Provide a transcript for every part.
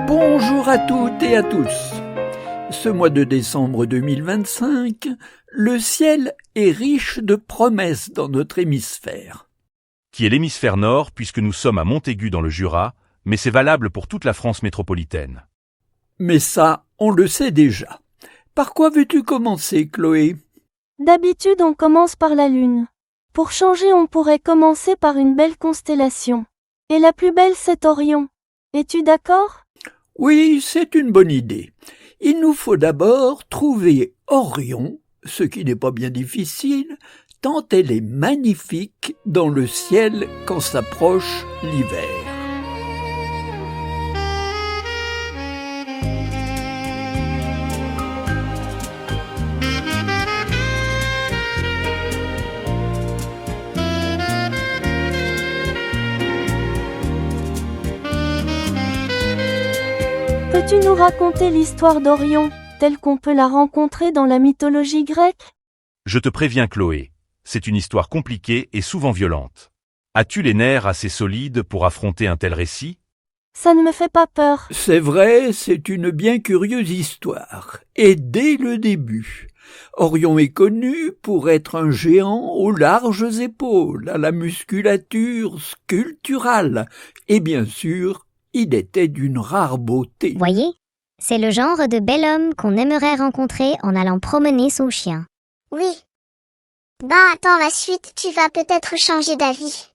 Bonjour à toutes et à tous. Ce mois de décembre 2025, le ciel est riche de promesses dans notre hémisphère. Qui est l'hémisphère nord puisque nous sommes à Montaigu dans le Jura, mais c'est valable pour toute la France métropolitaine. Mais ça, on le sait déjà. Par quoi veux-tu commencer, Chloé ? D'habitude, on commence par la Lune. Pour changer, on pourrait commencer par une belle constellation. Et la plus belle, c'est Orion. Es-tu d'accord ? Oui, c'est une bonne idée. Il nous faut d'abord trouver Orion, ce qui n'est pas bien difficile, tant elle est magnifique dans le ciel quand s'approche l'hiver. Peux-tu nous raconter l'histoire d'Orion, telle qu'on peut la rencontrer dans la mythologie grecque ? Je te préviens Chloé, c'est une histoire compliquée et souvent violente. As-tu les nerfs assez solides pour affronter un tel récit ? Ça ne me fait pas peur. C'est vrai, c'est une bien curieuse histoire. Et dès le début, Orion est connu pour être un géant aux larges épaules, à la musculature sculpturale, et bien sûr, il était d'une rare beauté. Voyez, c'est le genre de bel homme qu'on aimerait rencontrer en allant promener son chien. Oui. Attends la suite, tu vas peut-être changer d'avis.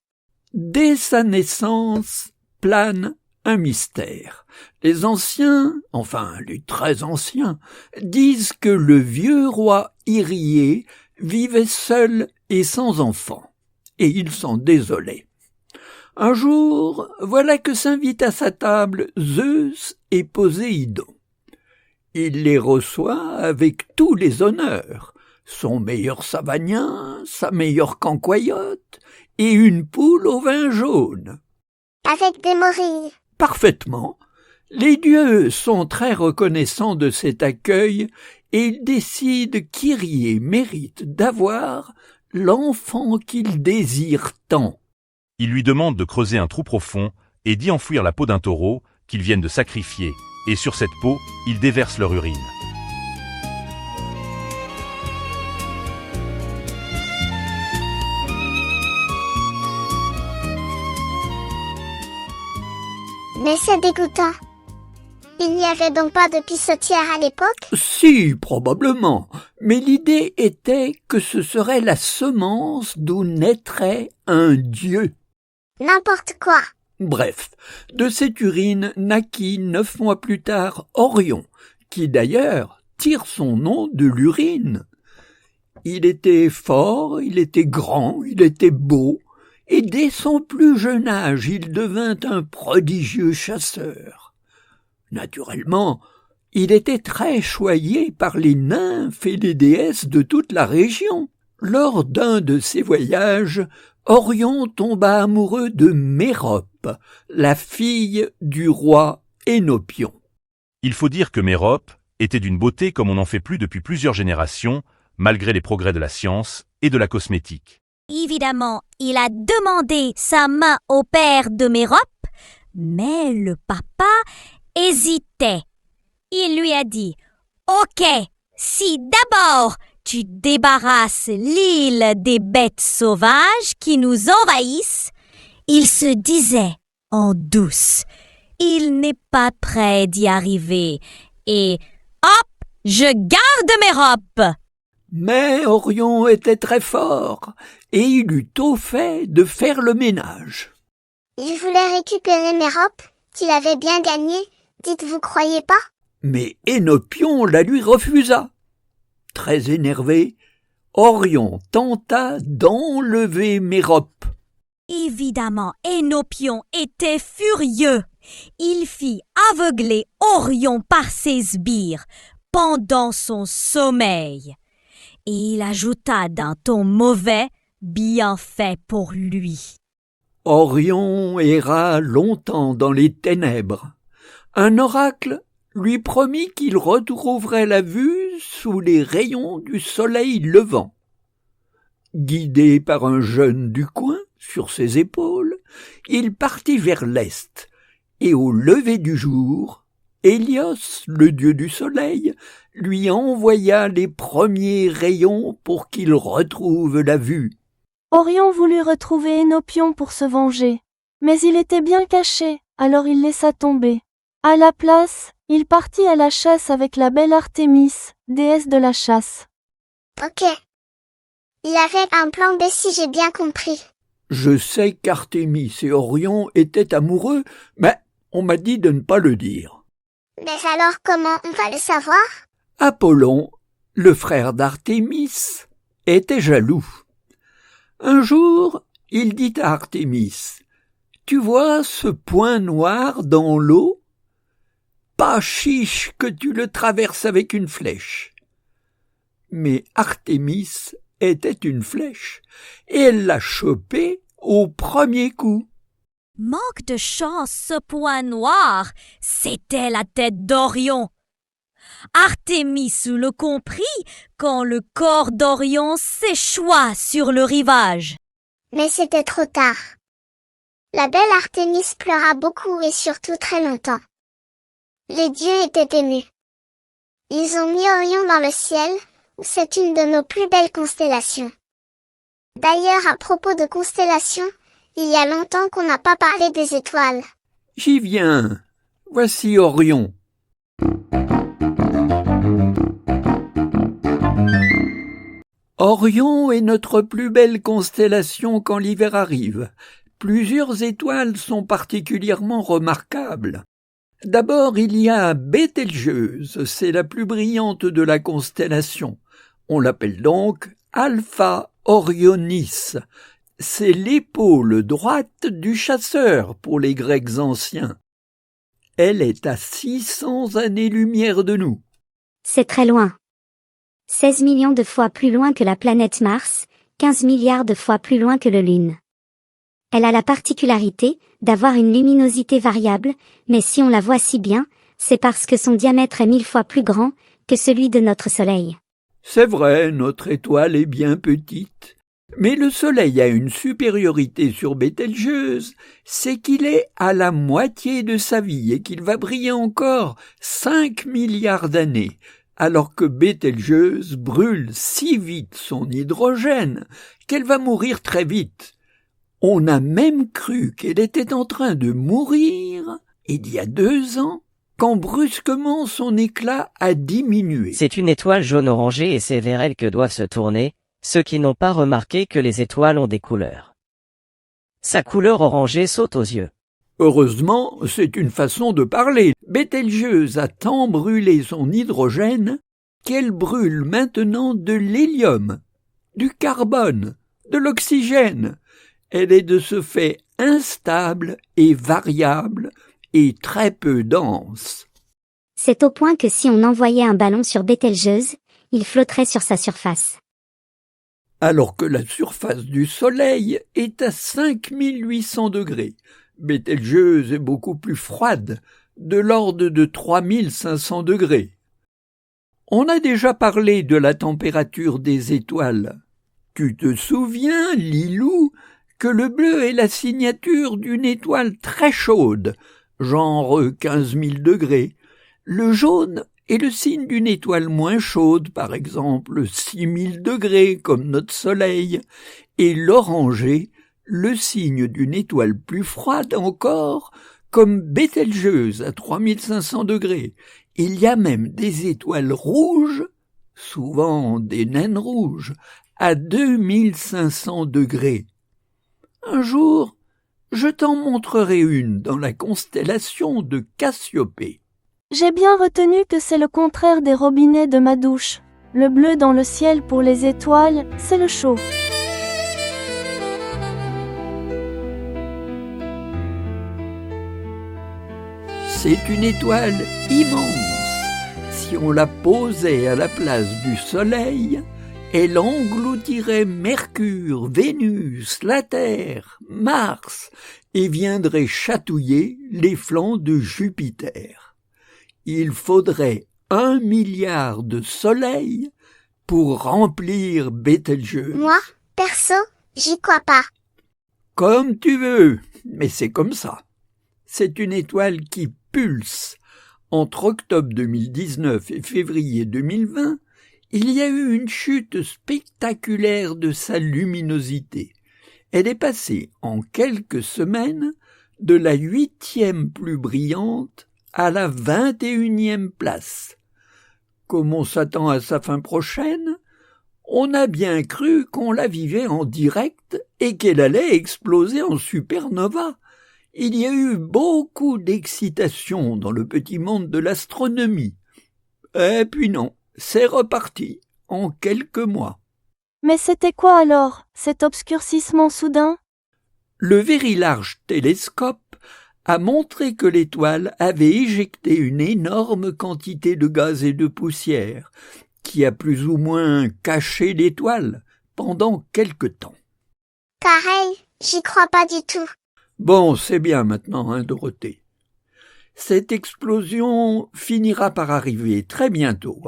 Dès sa naissance, plane un mystère. Les anciens, enfin les très anciens, disent que le vieux roi Iryée vivait seul et sans enfant, et il s'en désolait. Un jour, voilà que s'invitent à sa table Zeus et Poséidon. Il les reçoit avec tous les honneurs, son meilleur savagnin, sa meilleure cancoyote et une poule au vin jaune. Avec des morilles. Parfaitement. Les dieux sont très reconnaissants de cet accueil et ils décident qu'Iryée mérite d'avoir l'enfant qu'il désire tant. Il lui demande de creuser un trou profond et d'y enfouir la peau d'un taureau qu'ils viennent de sacrifier, et sur cette peau, ils déversent leur urine. Mais c'est dégoûtant. Il n'y avait donc pas de pissotière à l'époque ? Si, probablement, mais l'idée était que ce serait la semence d'où naîtrait un dieu. N'importe quoi. Bref, de cette urine naquit 9 mois plus tard Orion, qui d'ailleurs tire son nom de l'urine. Il était fort, il était grand, il était beau, et dès son plus jeune âge, il devint un prodigieux chasseur. Naturellement, il était très choyé par les nymphes et les déesses de toute la région. Lors d'un de ses voyages, Orion tomba amoureux de Mérope, la fille du roi Énopion. Il faut dire que Mérope était d'une beauté comme on n'en fait plus depuis plusieurs générations, malgré les progrès de la science et de la cosmétique. Évidemment, il a demandé sa main au père de Mérope, mais le papa hésitait. Il lui a dit « Ok, si d'abord tu débarrasses l'île des bêtes sauvages qui nous envahissent », il se disait en douce « Il n'est pas prêt d'y arriver et hop, je garde Mérope !» Mais Orion était très fort, et il eut tôt fait de faire le ménage. Il voulait récupérer Mérope, qu'il avait bien gagné, dites-vous croyez pas ? Mais Énopion la lui refusa. Très énervé, Orion tenta d'enlever Mérope. Évidemment, Énopion était furieux. Il fit aveugler Orion par ses sbires pendant son sommeil. Et il ajouta d'un ton mauvais, bien fait pour lui. Orion erra longtemps dans les ténèbres. Un oracle lui promit qu'il retrouverait la vue sous les rayons du soleil levant. Guidé par un jeune du coin sur ses épaules, il partit vers l'est, et au lever du jour, Hélios, le dieu du soleil, lui envoya les premiers rayons pour qu'il retrouve la vue. Orion voulut retrouver Énopion pour se venger. Mais il était bien caché, alors il laissa tomber. À la place, il partit à la chasse avec la belle Artémis, déesse de la chasse. Ok. Il avait un plan B si j'ai bien compris. Je sais qu'Artémis et Orion étaient amoureux, mais on m'a dit de ne pas le dire. Mais alors comment on va le savoir? Apollon, le frère d'Artémis, était jaloux. Un jour, il dit à Artémis, « Tu vois ce point noir dans l'eau? Pas chiche que tu le traverses avec une flèche. » Mais Artémis était une flèche, et elle l'a chopé au premier coup. Manque de chance, ce point noir, c'était la tête d'Orion. Artémis le comprit quand le corps d'Orion s'échoua sur le rivage. Mais c'était trop tard. La belle Artémis pleura beaucoup et surtout très longtemps. Les dieux étaient émus. Ils ont mis Orion dans le ciel, où c'est une de nos plus belles constellations. D'ailleurs, à propos de constellations, il y a longtemps qu'on n'a pas parlé des étoiles. J'y viens. Voici Orion. Orion est notre plus belle constellation quand l'hiver arrive. Plusieurs étoiles sont particulièrement remarquables. D'abord, il y a Bételgeuse, c'est la plus brillante de la constellation. On l'appelle donc Alpha Orionis. C'est l'épaule droite du chasseur pour les Grecs anciens. Elle est à 600 années-lumière de nous. C'est très loin. 16 millions de fois plus loin que la planète Mars, 15 milliards de fois plus loin que la Lune. Elle a la particularité d'avoir une luminosité variable, mais si on la voit si bien, c'est parce que son diamètre est 1000 fois plus grand que celui de notre Soleil. C'est vrai, notre étoile est bien petite. Mais le Soleil a une supériorité sur Bételgeuse, c'est qu'il est à la moitié de sa vie et qu'il va briller encore 5 milliards d'années, alors que Bételgeuse brûle si vite son hydrogène qu'elle va mourir très vite. On a même cru qu'elle était en train de mourir il y a 2 ans, quand brusquement son éclat a diminué. C'est une étoile jaune-orangée et c'est vers elle que doivent se tourner ceux qui n'ont pas remarqué que les étoiles ont des couleurs. Sa couleur orangée saute aux yeux. Heureusement, c'est une façon de parler. Bételgeuse a tant brûlé son hydrogène qu'elle brûle maintenant de l'hélium, du carbone, de l'oxygène. Elle est de ce fait instable et variable et très peu dense. C'est au point que si on envoyait un ballon sur Bételgeuse, il flotterait sur sa surface. Alors que la surface du Soleil est à 5800 degrés. Bételgeuse est beaucoup plus froide, de l'ordre de 3500 degrés. On a déjà parlé de la température des étoiles. Tu te souviens, Lilou, que le bleu est la signature d'une étoile très chaude, genre 15 000 degrés. Le jaune est le signe d'une étoile moins chaude, par exemple 6 000 degrés, comme notre Soleil, et l'orangé, le signe d'une étoile plus froide encore, comme Bételgeuse à 3500 degrés. Il y a même des étoiles rouges, souvent des naines rouges, à 2500 degrés. Un jour, je t'en montrerai une dans la constellation de Cassiopée. J'ai bien retenu que c'est le contraire des robinets de ma douche. Le bleu dans le ciel pour les étoiles, c'est le chaud. C'est une étoile immense. Si on la posait à la place du Soleil, elle engloutirait Mercure, Vénus, la Terre, Mars et viendrait chatouiller les flancs de Jupiter. Il faudrait 1 milliard de soleils pour remplir Bételgeuse. Moi, perso, j'y crois pas. Comme tu veux, mais c'est comme ça. C'est une étoile qui pulse Entre octobre 2019 et février 2020, il y a eu une chute spectaculaire de sa luminosité. Elle est passée en quelques semaines de la 8e plus brillante à la 21e place. Comme on s'attend à sa fin prochaine, on a bien cru qu'on la vivait en direct et qu'elle allait exploser en supernova. Il y a eu beaucoup d'excitation dans le petit monde de l'astronomie. Et puis non, c'est reparti en quelques mois. Mais c'était quoi alors, cet obscurcissement soudain? Le Very Large Telescope a montré que l'étoile avait éjecté une énorme quantité de gaz et de poussière, qui a plus ou moins caché l'étoile pendant quelque temps. Pareil, j'y crois pas du tout. Bon, c'est bien maintenant, hein, Dorothée. Cette explosion finira par arriver très bientôt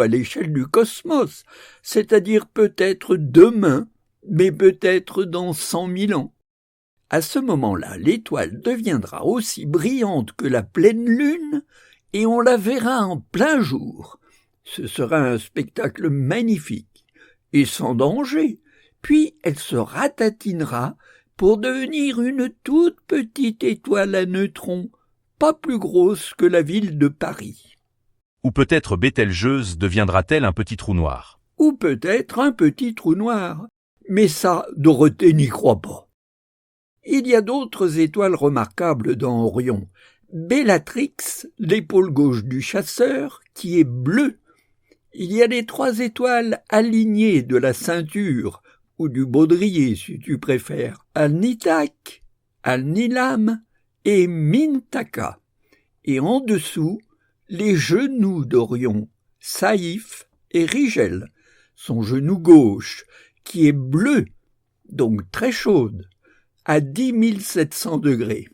à l'échelle du cosmos, c'est-à-dire peut-être demain, mais peut-être dans 100 000 ans. À ce moment-là, l'étoile deviendra aussi brillante que la pleine lune et on la verra en plein jour. Ce sera un spectacle magnifique et sans danger, puis elle se ratatinera pour devenir une toute petite étoile à neutrons, pas plus grosse que la ville de Paris. Ou peut-être Bételgeuse deviendra-t-elle un petit trou noir. Ou peut-être un petit trou noir. Mais ça, Dorothée n'y croit pas. Il y a d'autres étoiles remarquables dans Orion. Bellatrix, l'épaule gauche du chasseur, qui est bleue. Il y a les 3 étoiles alignées de la ceinture, ou du baudrier si tu préfères, Alnitak, Alnilam et Mintaka. Et en dessous, les genoux d'Orion, Saïf et Rigel, son genou gauche, qui est bleu, donc très chaude, à 10 700 degrés.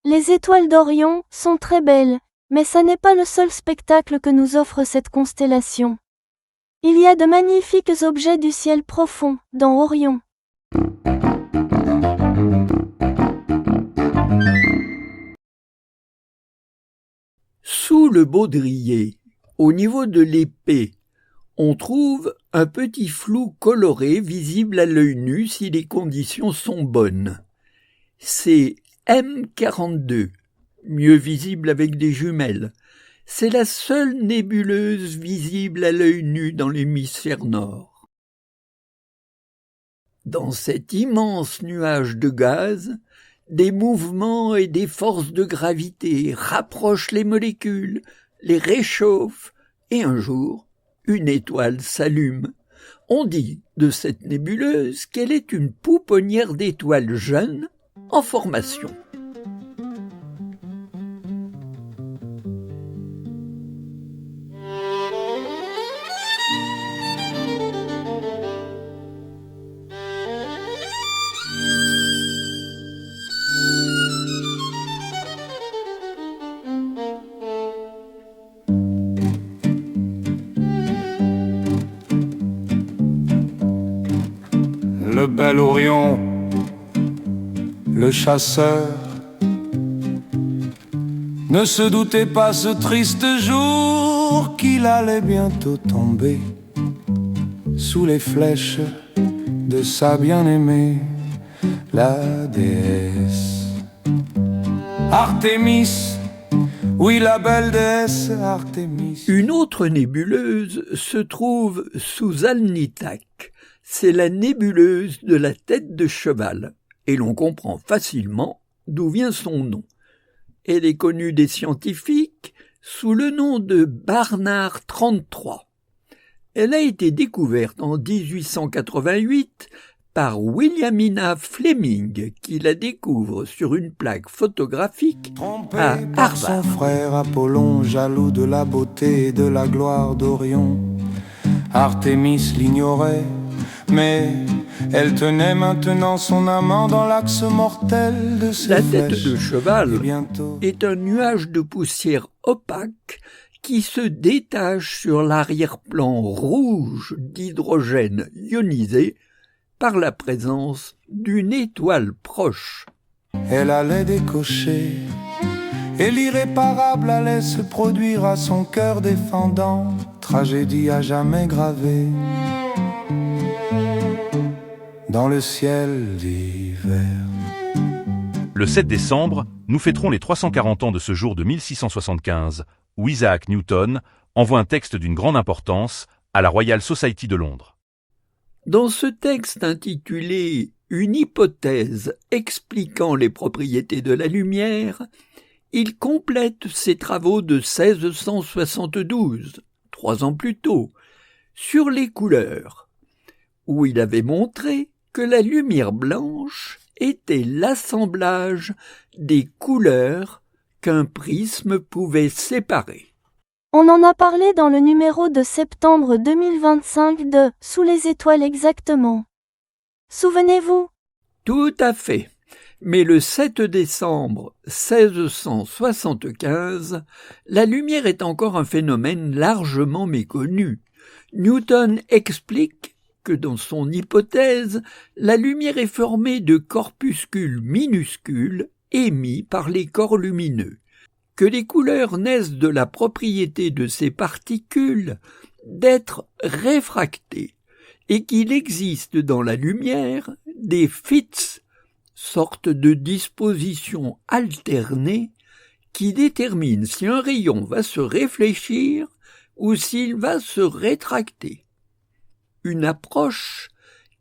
Les étoiles d'Orion sont très belles, mais ça n'est pas le seul spectacle que nous offre cette constellation. Il y a de magnifiques objets du ciel profond dans Orion. Sous le baudrier, au niveau de l'épée, on trouve un petit flou coloré visible à l'œil nu si les conditions sont bonnes. C'est M42, mieux visible avec des jumelles. C'est la seule nébuleuse visible à l'œil nu dans l'hémisphère nord. Dans cet immense nuage de gaz, des mouvements et des forces de gravité rapprochent les molécules, les réchauffent, et un jour, une étoile s'allume. On dit de cette nébuleuse qu'elle est une pouponnière d'étoiles jeunes en formation. Le bel Orion, le chasseur, ne se doutait pas ce triste jour qu'il allait bientôt tomber sous les flèches de sa bien-aimée, la déesse Artémis. Oui, la belle déesse Artémis. Une autre nébuleuse se trouve sous Alnitak. C'est la nébuleuse de la tête de cheval, et l'on comprend facilement d'où vient son nom. Elle est connue des scientifiques sous le nom de Barnard 33. Elle a été découverte en 1888 par Williamina Fleming, qui la découvre sur une plaque photographique à par son Harvard. frère Apollon, jaloux de la beauté et de la gloire d'Orion, Artémis l'ignorait, mais elle tenait maintenant son amant dans l'axe mortel de ses La tête flèches. de cheval Et bientôt, est un nuage de poussière opaque qui se détache sur l'arrière-plan rouge d'hydrogène ionisé par la présence d'une étoile proche. elle allait décocher et l'irréparable allait se produire à son cœur défendant, tragédie à jamais gravée dans le ciel d'hiver. Le 7 décembre, nous fêterons les 340 ans de ce jour de 1675, où Isaac Newton envoie un texte d'une grande importance à la Royal Society de Londres. Dans ce texte intitulé « Une hypothèse expliquant les propriétés de la lumière », il complète ses travaux de 1672, 3 ans plus tôt, sur les couleurs, où il avait montré que la lumière blanche était l'assemblage des couleurs qu'un prisme pouvait séparer. On en a parlé dans le numéro de septembre 2025 de « Sous les étoiles exactement ». Souvenez-vous? Tout à fait. Mais le 7 décembre 1675, la lumière est encore un phénomène largement méconnu. Newton explique que dans son hypothèse, la lumière est formée de corpuscules minuscules émis par les corps lumineux, que les couleurs naissent de la propriété de ces particules d'être réfractées, et qu'il existe dans la lumière des fits, sorte de dispositions alternées qui déterminent si un rayon va se réfléchir ou s'il va se rétracter. Une approche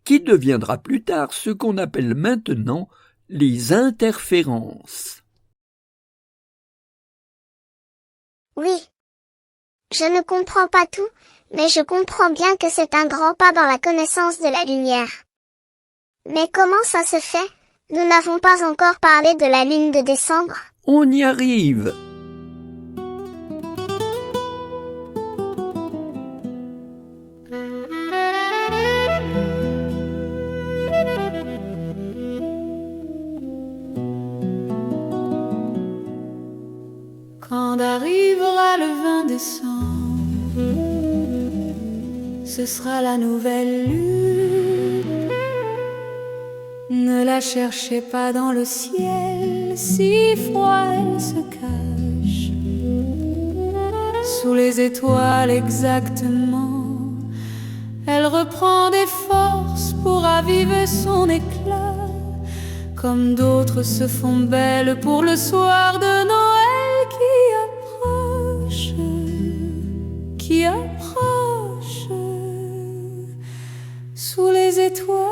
qui deviendra plus tard ce qu'on appelle maintenant les interférences. Oui. Je ne comprends pas tout, mais je comprends bien que c'est un grand pas dans la connaissance de la lumière. Mais comment ça se fait? Nous n'avons pas encore parlé de la lune de décembre. On y arrive. Quand arrivera le 20 décembre, ce sera la nouvelle lune. Ne la cherchez pas dans le ciel, si froid elle se cache. Sous les étoiles exactement, elle reprend des forces pour raviver son éclat, comme d'autres se font belles pour le soir de Noël qui approche, sous les étoiles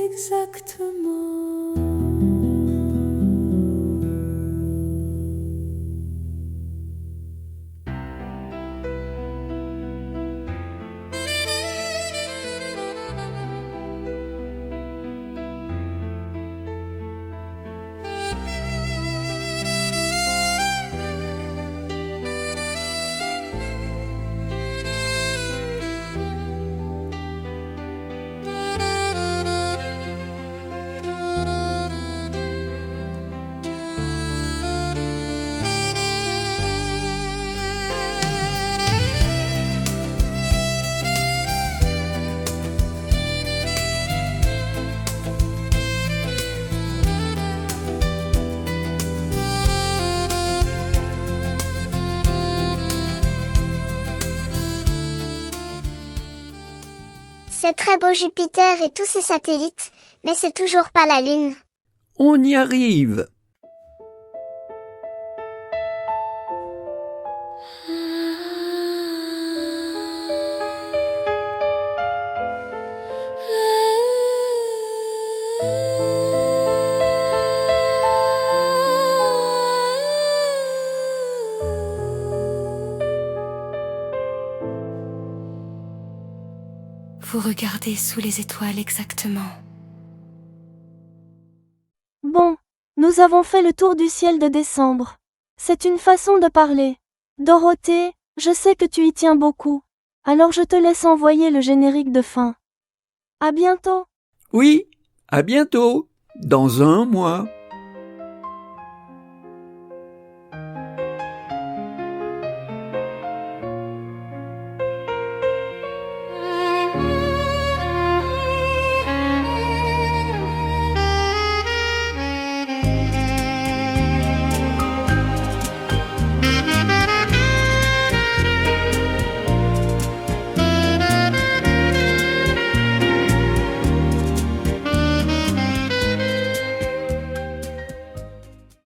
exactement. C'est très beau Jupiter et tous ses satellites, mais c'est toujours pas la Lune. On y arrive. Vous regardez sous les étoiles exactement. Bon, nous avons fait le tour du ciel de décembre. C'est une façon de parler. Dorothée, je sais que tu y tiens beaucoup. Alors je te laisse envoyer le générique de fin. À bientôt. Oui, à bientôt, dans 1 mois.